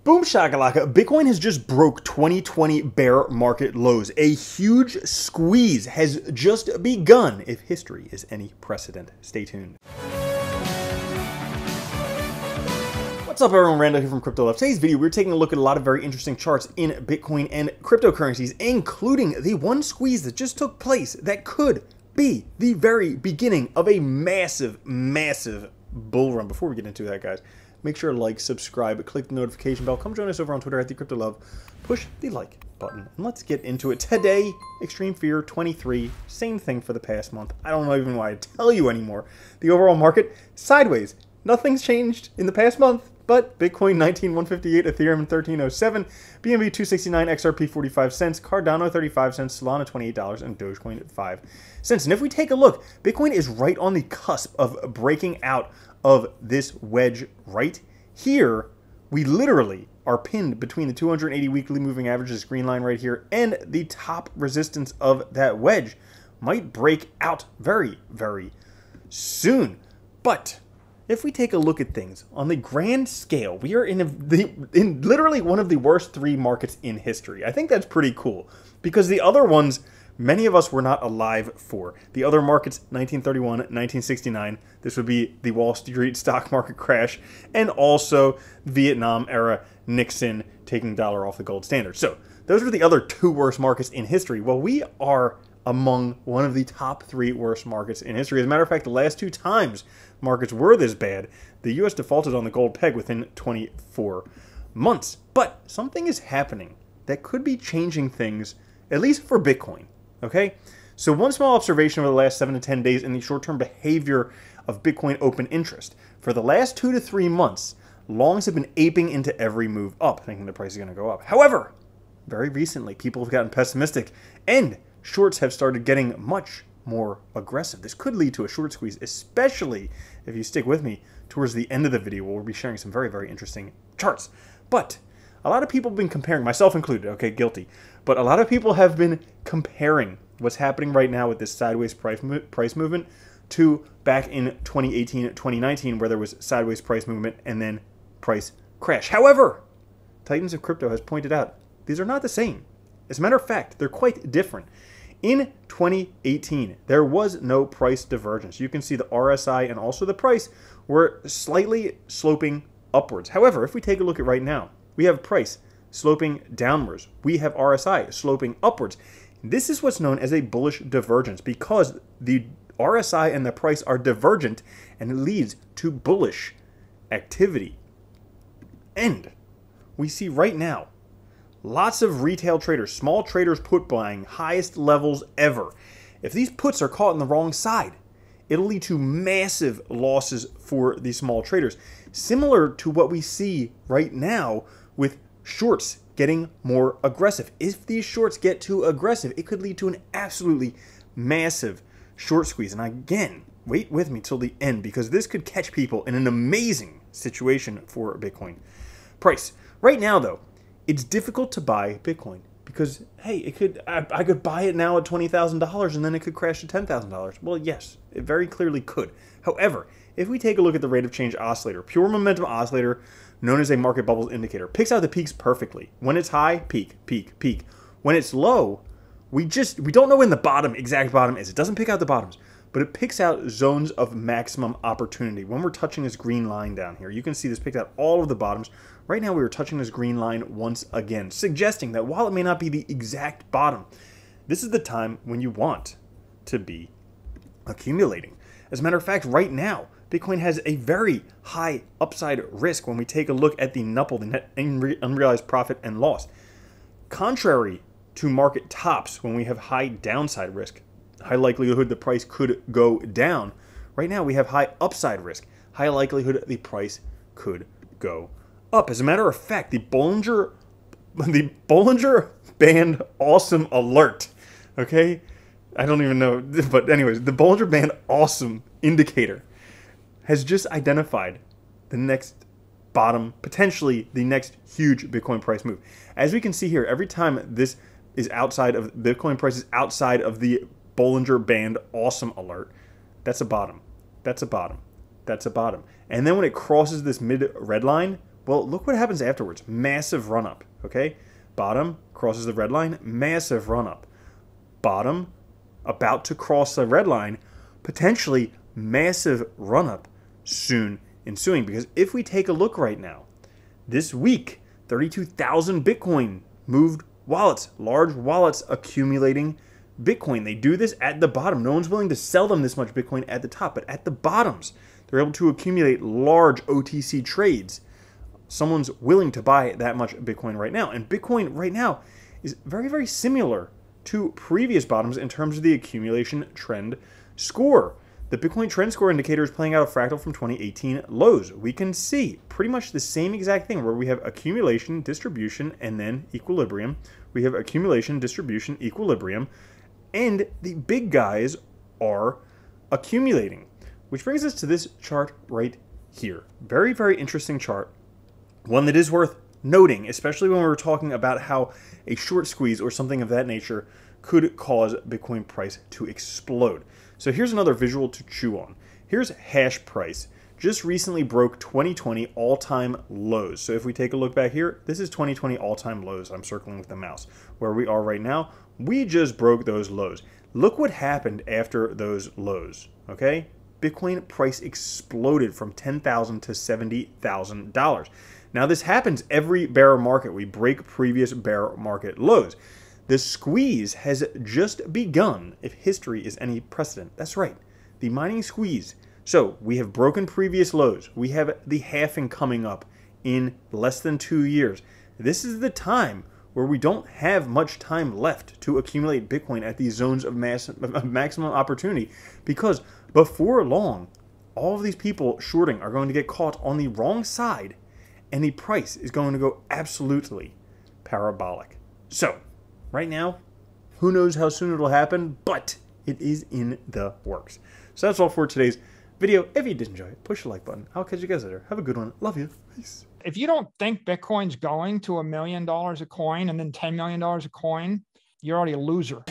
Boom shakalaka, Bitcoin has just broke 2020 bear market lows. A huge squeeze has just begun, if history is any precedent. Stay tuned. What's up everyone, Randall here from Crypto Love. Today's video, we're taking a look at a lot of very interesting charts in Bitcoin and cryptocurrencies, including the one squeeze that just took place that could be the very beginning of a massive bull run. Before we get into that, guys, make sure to like, subscribe, click the notification bell. Come join us over on Twitter at @TheCryptoLove. Push the like button, and let's get into it. Today, Extreme Fear 23, same thing for the past month. I don't know even why I tell you anymore. The overall market, sideways. Nothing's changed in the past month, but Bitcoin 19,158, Ethereum 1307, BNB 269, XRP 45 cents, Cardano 35 cents, Solana $28, and Dogecoin 5 cents. And if we take a look, Bitcoin is right on the cusp of breaking out of this wedge right here. We literally are pinned between the 280 weekly moving average, this green line right here, and the top resistance of that wedge might break out very soon. But if we take a look at things on the grand scale, we are in literally one of the worst three markets in history. I think that's pretty cool because the other ones, many of us were not alive for. The other markets, 1931, 1969, this would be the Wall Street stock market crash, and also Vietnam era Nixon taking dollar off the gold standard. So those were the other two worst markets in history. Well, we are among one of the top three worst markets in history. As a matter of fact, the last two times markets were this bad, the US defaulted on the gold peg within 24 months. But something is happening that could be changing things, at least for Bitcoin. Okay, so one small observation over the last 7 to 10 days in the short-term behavior of Bitcoin open interest. For the last 2 to 3 months, longs have been aping into every move up, thinking the price is going to go up. However, very recently, people have gotten pessimistic, and shorts have started getting much more aggressive. This could lead to a short squeeze, especially if you stick with me towards the end of the video, where we'll be sharing some very interesting charts. But a lot of people have been comparing, myself included, okay, guilty, but a lot of people have been comparing what's happening right now with this sideways price movement to back in 2018, 2019, where there was sideways price movement and then price crash. However, Titans of Crypto has pointed out these are not the same. As a matter of fact, they're quite different. In 2018, there was no price divergence. You can see the RSI and also the price were slightly sloping upwards. However, if we take a look at right now, we have price sloping downwards. We have RSI sloping upwards. This is what's known as a bullish divergence because the RSI and the price are divergent and it leads to bullish activity. And we see right now lots of retail traders, small traders put buying, highest levels ever. If these puts are caught on the wrong side, it'll lead to massive losses for these small traders. Similar to what we see right now with shorts getting more aggressive. If these shorts get too aggressive, it could lead to an absolutely massive short squeeze. And again, wait with me till the end because this could catch people in an amazing situation for Bitcoin price. Right now, though, it's difficult to buy Bitcoin because, hey, I could buy it now at $20,000 and then it could crash to $10,000. Well, yes, it very clearly could. However, if we take a look at the rate of change oscillator, pure momentum oscillator, known as a market bubbles indicator, picks out the peaks perfectly. When it's high, peak, peak, peak. When it's low, we don't know when the bottom, exact bottom is. It doesn't pick out the bottoms, but it picks out zones of maximum opportunity. When we're touching this green line down here, you can see this picked out all of the bottoms. Right now we were touching this green line once again, suggesting that while it may not be the exact bottom, this is the time when you want to be accumulating. As a matter of fact, right now, Bitcoin has a very high upside risk when we take a look at the NUPL, the net unrealized profit and loss. Contrary to market tops, when we have high downside risk, high likelihood the price could go down. Right now we have high upside risk, high likelihood the price could go up. As a matter of fact, the Bollinger Band awesome alert, okay? I don't even know, but anyways, the Bollinger Band awesome indicator has just identified the next bottom, potentially the next huge Bitcoin price move. As we can see here, every time this is outside of Bitcoin prices outside of the Bollinger Band awesome alert, that's a bottom. That's a bottom. That's a bottom. And then when it crosses this mid red line, Well, look what happens afterwards. Massive run up, okay? Bottom crosses the red line, massive run up. Bottom about to cross the red line, potentially massive run up soon ensuing. Because if we take a look right now, this week, 32,000 Bitcoin moved wallets, large wallets accumulating Bitcoin. They do this at the bottom. No one's willing to sell them this much Bitcoin at the top, but at the bottoms, they're able to accumulate large OTC trades. Someone's willing to buy that much Bitcoin right now. And Bitcoin right now is very, very similar to previous bottoms in terms of the accumulation trend score. The Bitcoin trend score indicator is playing out a fractal from 2018 lows. We can see pretty much the same exact thing where we have accumulation, distribution, and then equilibrium. We have accumulation, distribution, equilibrium, and the big guys are accumulating. Which brings us to this chart right here. Very, very interesting chart. One that is worth noting, especially when we're talking about how a short squeeze or something of that nature could cause Bitcoin price to explode. So here's another visual to chew on. Here's hash price. Just recently broke 2020 all-time lows. So if we take a look back here, this is 2020 all-time lows. I'm circling with the mouse. Where we are right now, we just broke those lows. Look what happened after those lows, okay? Bitcoin price exploded from $10,000 to $70,000. Now this happens every bear market. We break previous bear market lows. The squeeze has just begun, if history is any precedent. That's right, the mining squeeze. So we have broken previous lows. We have the halving coming up in less than 2 years. This is the time where we don't have much time left to accumulate Bitcoin at these zones of maximum opportunity, because before long, all of these people shorting are going to get caught on the wrong side, and the price is going to go absolutely parabolic. So, right now, who knows how soon it'll happen, but it is in the works. So that's all for today's video. If you did enjoy it, push the like button. I'll catch you guys later. Have a good one. Love you. Peace. If you don't think Bitcoin's going to $1 million a coin and then $10 million a coin, you're already a loser.